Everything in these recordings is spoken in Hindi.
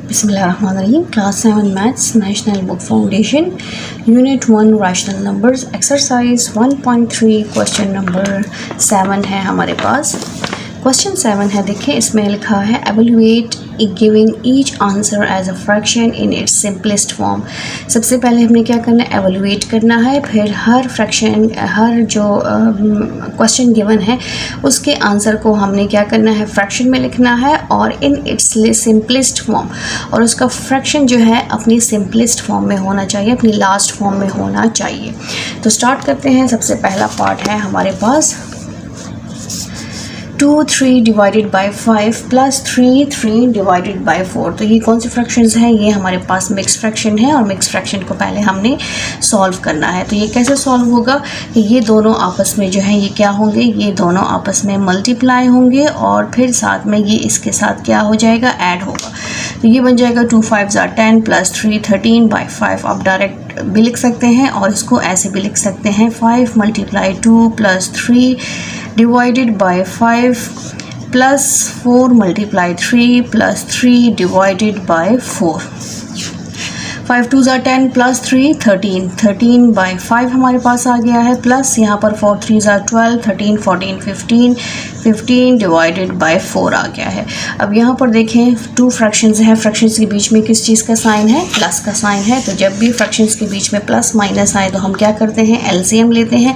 बिस्मिल्लाहिर्रहमानिर्रहीम। Class 7 maths national book foundation unit 1 rational numbers exercise 1.3 question number 7 है हमारे पास। क्वेश्चन 7 है, देखिए इसमें लिखा है evaluate giving each answer as a fraction in its simplest form. सबसे पहले हमने क्या करना है, एवेलुएट करना है, फिर हर फ्रैक्शन हर जो क्वेश्चन गिवन है उसके आंसर को हमने क्या करना है, फ्रैक्शन में लिखना है और इन इट्स सिंपलेस्ट फॉर्म, और उसका फ्रैक्शन जो है अपनी सिंपलेस्ट फॉर्म में होना चाहिए, अपनी लास्ट फॉर्म में होना चाहिए। तो स्टार्ट करते हैं। सबसे पहला पार्ट है हमारे पास 2/3 divided by 5 plus 3 divided by 4। तो ये कौन से फ्रैक्शंस हैं, ये हमारे पास मिक्स फ्रैक्शन है और मिक्स फ्रैक्शन को पहले हमने सॉल्व करना है। तो ये कैसे सॉल्व होगा कि ये दोनों आपस में जो है ये क्या होंगे, ये दोनों आपस में मल्टीप्लाई होंगे और फिर साथ में ये इसके साथ क्या हो जाएगा, ऐड होगा। तो ये बन जाएगा 2 5 10 प्लस 3 13 बाई 5। आप डायरेक्ट भी लिख सकते हैं और इसको ऐसे भी लिख सकते हैं 5 multiply 2 plus 3 divided by 5 plus 4 multiply 3 plus 3 divided by 4। 5 2 10 plus 3 13 by 5 हमारे पास आ गया है, प्लस यहाँ पर 4 3 12 13 14 15 डिवाइडेड बाई 4 आ गया है। अब यहाँ पर देखें 2 फ्रैक्शंस हैं, फ्रैक्शंस के बीच में किस चीज़ का साइन है, प्लस का साइन है। तो जब भी फ्रैक्शंस के बीच में प्लस माइनस आए तो हम क्या करते हैं, एलसीएम लेते हैं।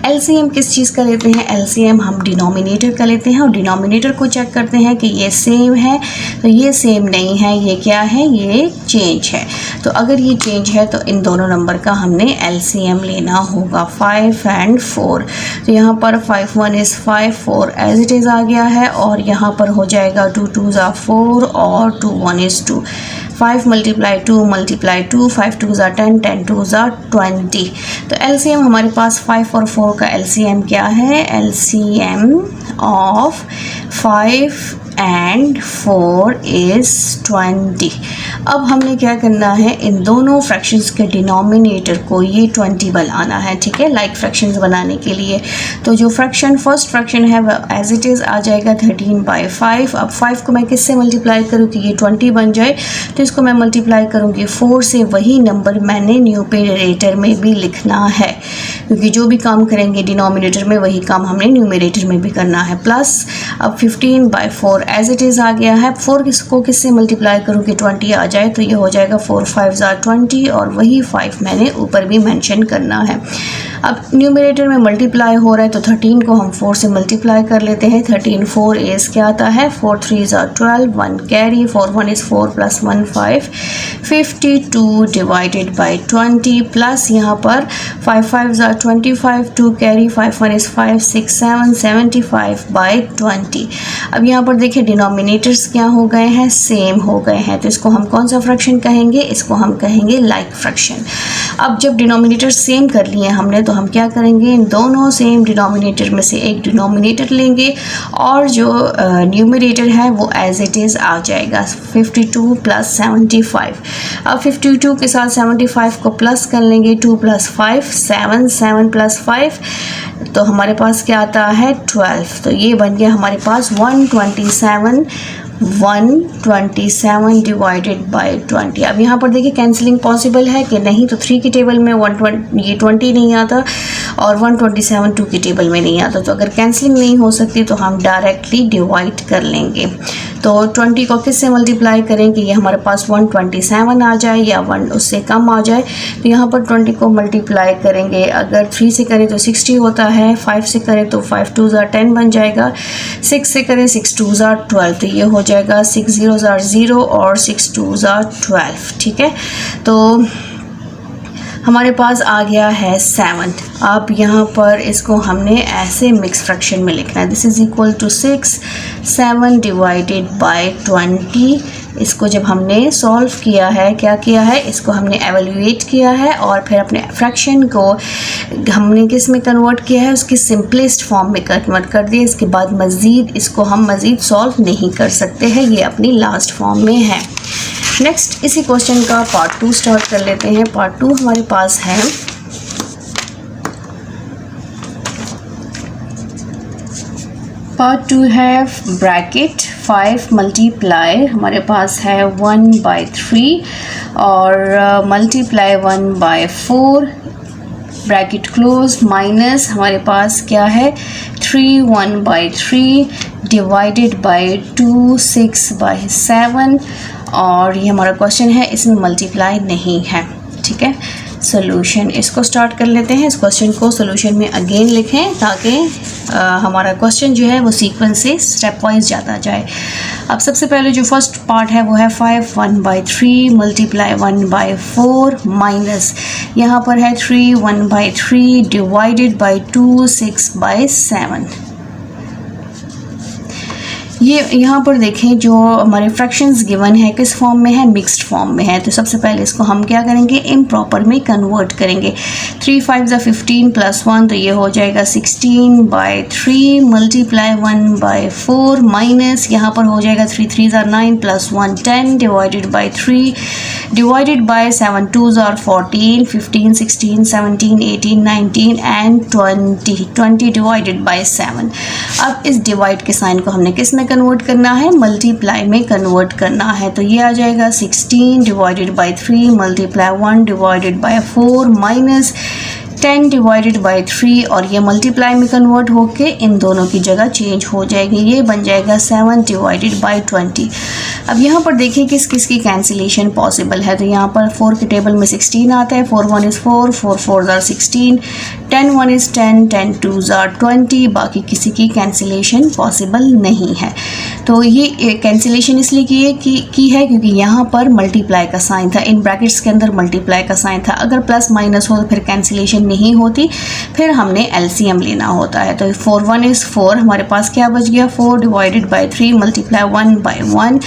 एलसीएम किस चीज़ का लेते हैं, एलसीएम हम डिनोमिनेटर का लेते हैं और डिनोमिनेटर को चेक करते हैं कि ये सेम है, तो ये सेम नहीं है, ये क्या है, ये चेंज है। तो अगर ये चेंज है तो इन दोनों नंबर का हमने एलसीएम लेना होगा 5 and 4। तो यहाँ पर 5 1 is 5 4 एज इट इज़ आ गया है और यहाँ पर हो जाएगा 2 2 4 और 2 1 is 2। 5 multiply 2 multiply 2 5 2 10 10 2 20। तो एलसीएम हमारे पास 5 और 4 का एलसीएम क्या है, एलसीएम ऑफ 5 and 4 is 20। अब हमने क्या करना है, इन दोनों फ्रैक्शंस के डिनोमिनेटर को ये 20 बनाना है, ठीक है, लाइक फ्रैक्शंस बनाने के लिए। तो जो फ्रैक्शन फर्स्ट फ्रैक्शन है वह एज इट इज़ आ जाएगा 13 बाई 5। अब 5 को मैं किससे मल्टीप्लाई करूँ कि ये 20 बन जाए, तो इसको मैं मल्टीप्लाई करूँगी 4 से। वही नंबर मैंने न्यूमरेटर में भी लिखना है, क्योंकि जो भी काम करेंगे डिनोमिनेटर में वही काम हमने न्यूमरेटर में भी करना है। प्लस अब 15 बाई 4 एज इट इज़ आ गया है। 4 को किससे मल्टीप्लाई करूँ कि 20 आ जाए, तो ये हो जाएगा 4 5 20 और वही 5 मैंने ऊपर भी मेंशन करना है। अब न्यूमरेटर में मल्टीप्लाई हो रहा है तो 13 को हम 4 से मल्टीप्लाई कर लेते हैं। 13 4 इज क्या आता है, 4 3 12 1 carry 4 1 is 4 plus 1 5 52 divided by 20 plus यहाँ पर 5 5 25 2 कैरी 5 1 is 5 6 7 75 बाई 20। अब यहाँ पर देखिए डिनोमिनेटर्स क्या हो गए हैं, सेम हो गए हैं, तो इसको हम कौन सा फ्रैक्शन कहेंगे, इसको हम कहेंगे लाइक फ्रैक्शन। अब जब डिनोमिनेटर सेम कर लिए हमने तो हम क्या करेंगे, इन दोनों सेम डिनोमिनेटर में से एक डिनोमिनेटर लेंगे और जो न्यूमरेटर है वो एज इट इज़ आ जाएगा 52 प्लस 75। अब 52 के साथ 75 को प्लस कर लेंगे, 2 प्लस 5 7 7 प्लस 5, तो हमारे पास क्या आता है 12। तो ये बन गया हमारे पास 127 डिवाइडेड बाई 20। अब यहाँ पर देखिए कैंसिलिंग पॉसिबल है कि नहीं, तो 3 की टेबल में 20 नहीं आता और 127 2 की टेबल में नहीं आता। तो अगर कैंसिलिंग नहीं हो सकती तो हम डायरेक्टली डिवाइड कर लेंगे। तो 20 को किससे मल्टीप्लाई करें कि ये हमारे पास 127 आ जाए या 1 उससे कम आ जाए, तो यहाँ पर 20 को मल्टीप्लाई करेंगे। अगर 3 से करें तो 60 होता है, 5 से करें तो 5 2 10 बन जाएगा, 6 से करें 6 2 12, तो ये हो जाएगा 6 0 0 और 6 2 12, ठीक है। तो हमारे पास आ गया है 7। अब यहाँ पर इसको हमने ऐसे मिक्स फ्रैक्शन में लिखना है, this is equal to 6 7 divided by 20। इसको जब हमने सॉल्व किया है, क्या किया है, इसको हमने एवेल्यूएट किया है और फिर अपने फ्रैक्शन को हमने किस में कन्वर्ट किया है, उसकी सिंपलेस्ट फॉर्म में कन्वर्ट कर दिया। इसके बाद मज़ीद इसको हम मज़ीद सॉल्व नहीं कर सकते हैं, ये अपनी लास्ट फॉर्म में है। नेक्स्ट इसी क्वेश्चन का पार्ट 2 स्टार्ट कर लेते हैं। पार्ट 2 हमारे पास है पार्ट 2 है ब्रैकेट 5 मल्टीप्लाई हमारे पास है 1/3 और मल्टीप्लाई 1/4 ब्रैकेट क्लोज माइनस हमारे पास क्या है 3 1/3 डिवाइडेड बाय 2 6/7 और ये हमारा क्वेश्चन है, इसमें मल्टीप्लाई नहीं है। ठीक है, सोल्यूशन इसको स्टार्ट कर लेते हैं। इस क्वेश्चन को सोल्यूशन में अगेन लिखें ताकि हमारा क्वेश्चन जो है वो सीक्वेंस से स्टेप वाइज जाता जाए। अब सबसे पहले जो फर्स्ट पार्ट है वो है 5 1/3 मल्टीप्लाई 1/4 माइनस यहाँ पर है 3 1/3 डिवाइडेड बाय 2 6/7। ये यहाँ पर देखें जो हमारे फ्रैक्शंस गिवन है किस फॉर्म में है, मिक्स्ड फॉर्म में है। तो सबसे पहले इसको हम क्या करेंगे, इम्प्रॉपर में कन्वर्ट करेंगे। 3 5 15 + 1 तो ये हो जाएगा 16/3 मल्टीप्लाई 1/4 माइनस यहाँ पर हो जाएगा 3 3 9 + 1 10 divided by 3 divided by 7 2 14 15 16 17 18 19 and 20 divided by 7। अब इस डिवाइड के साइन को हमने किस में कन्वर्ट करना है, मल्टीप्लाई में कन्वर्ट करना है। तो ये आ जाएगा 16 divided by 3 multiply 1 divided by 4 minus 10 divided by 3 और ये मल्टीप्लाई में कन्वर्ट होके इन दोनों की जगह चेंज हो जाएगी। ये बन जाएगा 7 डिवाइडेड बाय 20। अब यहाँ पर देखिए किस किस की कैंसिलेशन पॉसिबल है। तो यहाँ पर 4 के टेबल में 16 आता है, 4 1 is 4 4 4 are 16 10 1 is 10 10 2 are 20। बाकी किसी की कैंसिलेशन पॉसिबल नहीं है। तो ये कैंसिलेशन इसलिए की है क्योंकि यहाँ पर मल्टीप्लाई का साइन था, इन ब्रैकेट्स के अंदर मल्टीप्लाई का साइन था। अगर प्लस माइनस हो तो फिर कैंसिलेशन नहीं होती, फिर हमने एलसीएम लेना होता है। तो 4 1 is 4 हमारे पास क्या बच गया 4 डिवाइडेड बाय 3 मल्टीप्लाई 1/1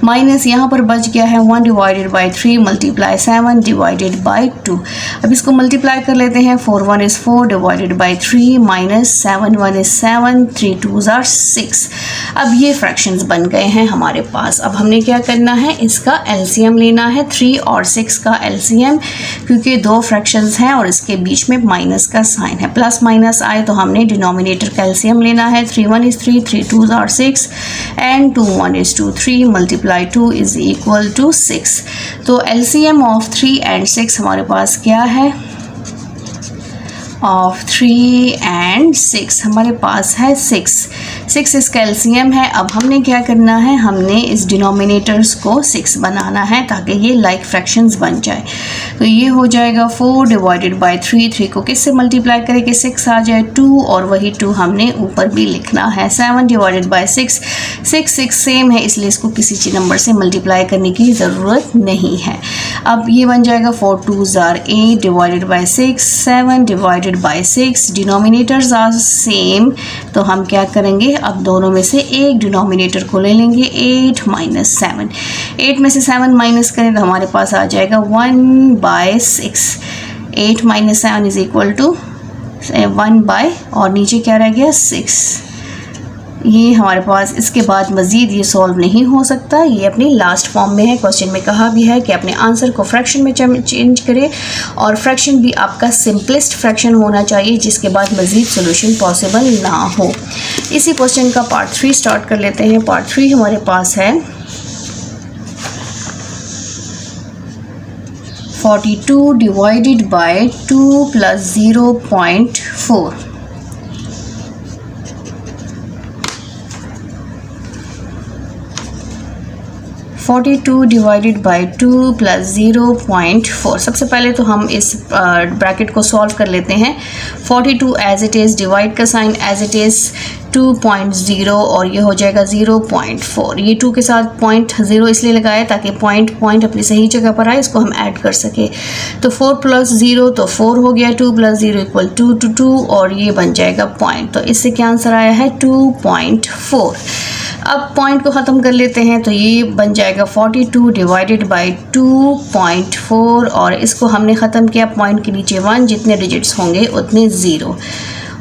माइनस यहाँ पर बच गया है 1 divided by 3 multiply 7 divided bye 2। अब इसको मल्टीप्लाई कर लेते हैं। 4 1 is 4 divided bye 3 minus 7 1 is 7 3 2 are 6। अब ये फ्रैक्शंस बन गए हैं हमारे पास। अब हमने क्या करना है, इसका एलसीएम लेना है, 3 और 6 का एलसीएम, क्योंकि दो फ्रैक्शंस हैं और इसके बीच में माइनस का साइन है। प्लस माइनस आए तो हमने डिनोमिनेटर का एलसीएम लेना है। 3 1 is 3 3 2 are 6 and 2 1 is 2 3 multiply 2 is equal to 6। तो एलसीएम ऑफ 3 एंड 6 हमारे पास क्या है, ऑफ 3 एंड 6 हमारे पास है 6 इसका एलसीएम है। अब हमने क्या करना है, हमने इस डिनोमिनेटर्स को 6 बनाना है ताकि ये लाइक फ्रैक्शंस बन जाए। तो ये हो जाएगा 4 डिवाइडेड बाय 3 को किससे मल्टीप्लाई करेंगे, 6 आ जाए 2 और वही 2 हमने ऊपर भी लिखना है। 7 डिवाइडेड बाय 6 6 सेम है इसलिए इसको किसी नंबर से मल्टीप्लाई करने की ज़रूरत नहीं है। अब ये बन जाएगा 4 2s are 8 divided by 6 7 divided by 6 denominators are same. तो हम क्या करेंगे, अब दोनों में से एक डिनोमिनेटर को ले लेंगे 8 माइनस 7। 8 में से 7 माइनस करें तो हमारे पास आ जाएगा 1/6। 8 माइनस 7 इज इक्वल टू 1 और नीचे क्या रह गया 6। ये हमारे पास इसके बाद मज़ीद ये सॉल्व नहीं हो सकता, ये अपनी लास्ट फॉर्म में है। क्वेश्चन में कहा भी है कि अपने आंसर को फ्रैक्शन में चेंज करें और फ्रैक्शन भी आपका सिंपलेस्ट फ्रैक्शन होना चाहिए जिसके बाद मज़ीद सोल्यूशन पॉसिबल ना हो। इसी क्वेश्चन का पार्ट 3 स्टार्ट कर लेते हैं। पार्ट 3 हमारे पास है 42 डिवाइडेड बाय 2 + 0.4। 42 divided by 2 + 0.4। सबसे पहले तो हम इस ब्रैकेट को सॉल्व कर लेते हैं। 42 एज इट इज़, डिवाइड का साइन एज इट इज़ 2.0 और ये हो जाएगा 0.4। ये 2 के साथ 0.0 इसलिए लगाया ताकि पॉइंट अपनी सही जगह पर आए, इसको हम ऐड कर सके। तो 4 + 0 तो 4 हो गया, 2 + 0 = 2 to 2 और ये बन जाएगा पॉइंट। तो इससे क्या आंसर आया है 2.4। अब पॉइंट को ख़त्म कर लेते हैं तो ये बन जाएगा 42 डिवाइडेड बाय 2.4 और इसको हमने ख़त्म किया, पॉइंट के नीचे 1, जितने डिजिट्स होंगे उतने 0।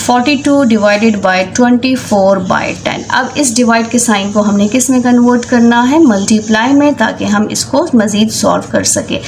42 डिवाइडेड बाय 24 बाय 10। अब इस डिवाइड के साइन को हमने किस में कन्वर्ट करना है, मल्टीप्लाई में, ताकि हम इसको मज़ीद सॉल्व कर सके।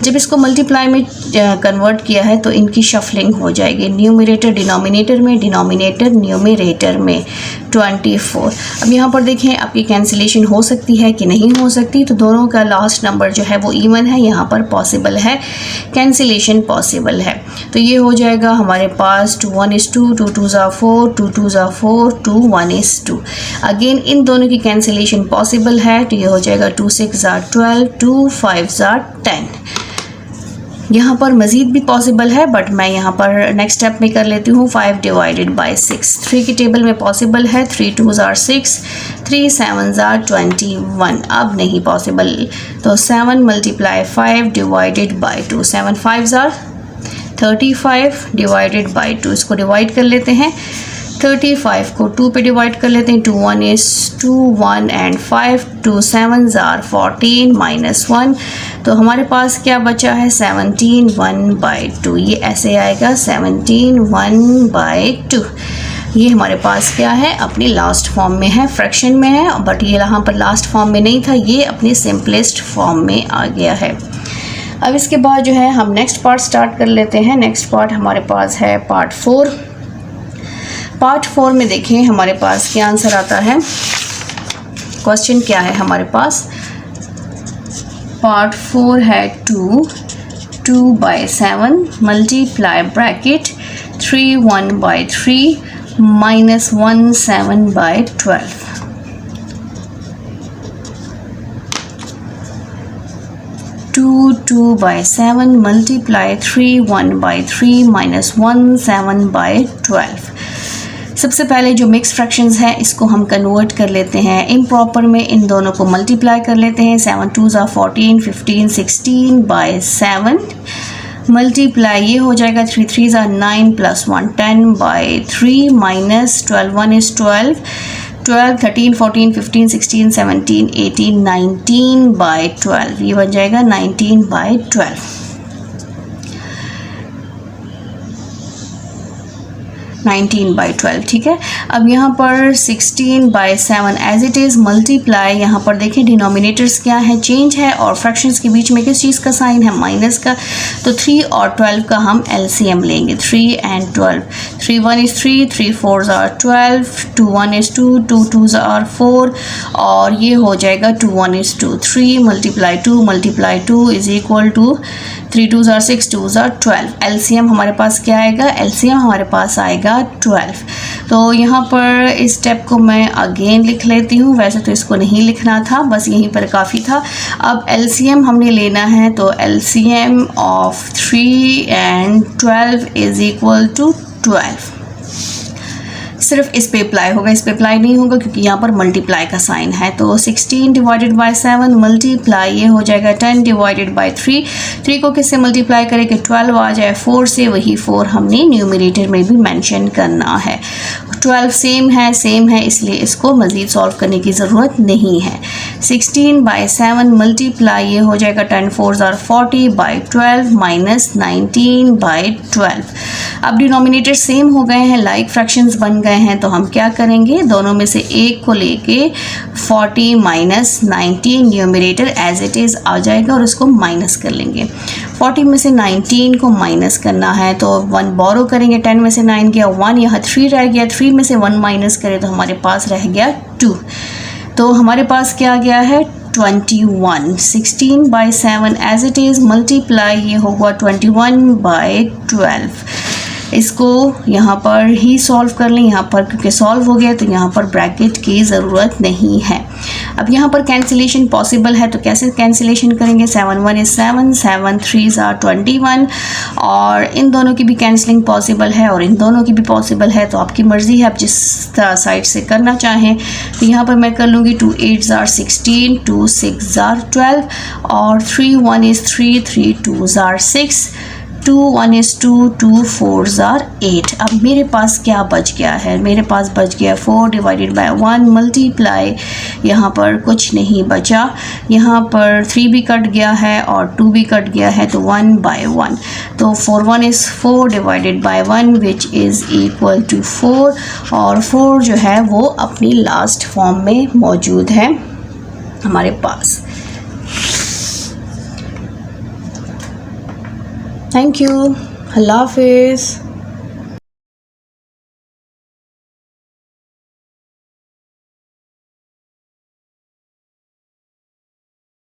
जब इसको मल्टीप्लाई में कन्वर्ट किया है तो इनकी शफलिंग हो जाएगी, न्यूमरेटर डिनोमिनेटर में, डिनोमिनेटर न्यूमरेटर में। 24। अब यहाँ पर देखें आपकी कैंसिलेशन हो सकती है कि नहीं हो सकती, तो दोनों का लास्ट नंबर जो है वो इवन है, यहाँ पर पॉसिबल है, कैंसिलेशन पॉसिबल है। तो ये हो जाएगा हमारे पास 2 1 is 2, 2 2 are 4, 2 2 are 4, 2 1 is 2। Again in दोनों की कैंसिलेशन पॉसिबल है, तो ये हो जाएगा 2 6 are 12, 2 5 are 10। यहाँ पर मज़ीद भी पॉसिबल है, बट मैं यहाँ पर नेक्स्ट स्टेप में कर लेती हूँ। 5 डिवाइडेड बाय 6, 3 की टेबल में पॉसिबल है, 3 2 are 6, 3 7 are 21। अब नहीं पॉसिबल, तो 7 multiply 5 divided by 2, 7 5 are 35 divided by 2। इसको डिवाइड कर लेते हैं, 35 को 2 पे डिवाइड कर लेते हैं, 2 1 is 2, 1 and 5, 2 7s are 14 minus 1, तो हमारे पास क्या बचा है, 17 1 by 2। ये ऐसे आएगा 17 1 by 2। ये हमारे पास क्या है, अपनी लास्ट फॉर्म में है, फ्रैक्शन में है, बट ये यहाँ पर लास्ट फॉर्म में नहीं था, ये अपनी सिंपलेस्ट फॉर्म में आ गया है। अब इसके बाद जो है हम नेक्स्ट पार्ट स्टार्ट कर लेते हैं। नेक्स्ट पार्ट हमारे पास है पार्ट 4। पार्ट 4 में देखें हमारे पास क्या आंसर आता है। क्वेश्चन क्या है हमारे पास, पार्ट 4 है 2 by 7 multiply bracket 3 1 by 3 minus 1 7 by 12। Two by 7 multiply 3 1 by 3 minus 1 7 by 12। सबसे पहले जो मिक्स फ्रैक्शंस हैं इसको हम कन्वर्ट कर लेते हैं इम्प्रॉपर में, इन दोनों को मल्टीप्लाई कर लेते हैं। 7 2s are 14, 15 16 by 7 मल्टीप्लाई, ये हो जाएगा 3 3s are 9 plus 1 10 by 3 minus 12 1 is 12, 12 13 14 15 16 17 18 19 by 12, ये बन जाएगा 19 by 12। 19 by 12, ठीक है। अब यहाँ पर 16 by 7 as it is multiply, यहाँ पर देखें डिनोमिनेटर्स क्या है, चेंज है, और फ्रैक्शंस के बीच में किस चीज़ का साइन है, माइनस का, तो 3 और 12 का हम एलसीएम लेंगे, 3 and 12। 3 1 is 3, 3 4s are 12, 2 1 is 2, 2 2s are 4, और ये हो जाएगा 2 1 is 2। 3 multiply 2 is equal to 3 2s are 6, 2s are 12। LCM हमारे पास क्या आएगा, एलसीएम हमारे पास आएगा 12। तो यहाँ पर इस स्टेप को मैं अगेन लिख लेती हूँ, वैसे तो इसको नहीं लिखना था, बस यहीं पर काफ़ी था। अब एलसीएम हमने लेना है, तो LCM of 3 and 12 is equal to 12। सिर्फ इस पे अप्लाई होगा, इस पे अप्लाई नहीं होगा क्योंकि यहाँ पर मल्टीप्लाई का साइन है। तो 16 डिवाइडेड बाय 7 मल्टीप्लाई, ये हो जाएगा 10 डिवाइडेड बाय 3। 3 को किससे मल्टीप्लाई करें कि 12 आ जाए 4 से, वही 4 हमने न्यूमरेटर में भी मेंशन करना है। 12 सेम है, इसलिए इसको मज़ीद सॉल्व करने की ज़रूरत नहीं है। 16 बाय 7 मल्टीप्लाई, ये हो जाएगा 10 4s are 40 bye 12 minus 19 bye 12। अब डिनोमिनेटर सेम हो गए हैं, लाइक फ्रैक्शंस बन गए हैं, तो हम क्या करेंगे, दोनों में से एक को लेके 40 minus 19 numerator as it is आ जाएगा और उसको माइनस कर लेंगे। 40 में से 19 को माइनस करना है, तो 1 बोरो करेंगे, 10 में से 9 गया 1, यहाँ 3 रह गया, 3 में से 1 माइनस करें तो हमारे पास रह गया 2। तो हमारे पास क्या आ गया है 21। 16 by 7 as it is multiply, ये होगा 21 बाय 12। इसको यहाँ पर ही सॉल्व कर लें, यहाँ पर क्योंकि सॉल्व हो गया तो यहाँ पर ब्रैकेट की ज़रूरत नहीं है। अब यहाँ पर कैंसिलेशन पॉसिबल है, तो कैसे कैंसिलेशन करेंगे, 7 1 is 7, 7 3s are 21, और इन दोनों की भी कैंसिलिंग पॉसिबल है और इन दोनों की भी पॉसिबल है, तो आपकी मर्ज़ी है आप जिस साइड से करना चाहें। तो यहाँ पर मैं कर लूँगी 2 8s are 16, 2 6s are 12, और 3 1 is 3, 3 2s are 6, 2 1 is 2, 2 4s are 8। अब मेरे पास क्या बच गया है, मेरे पास बच गया 4 डिवाइडेड बाय 1 मल्टीप्लाई, यहाँ पर कुछ नहीं बचा, यहाँ पर 3 भी कट गया है और 2 भी कट गया है, तो 1 बाय 1, तो 4 1 is 4 divided by 1 which is equal to 4, और 4 जो है वो अपनी लास्ट फॉर्म में मौजूद है हमारे पास। थैंक यू, अल्लाह हाफिज़।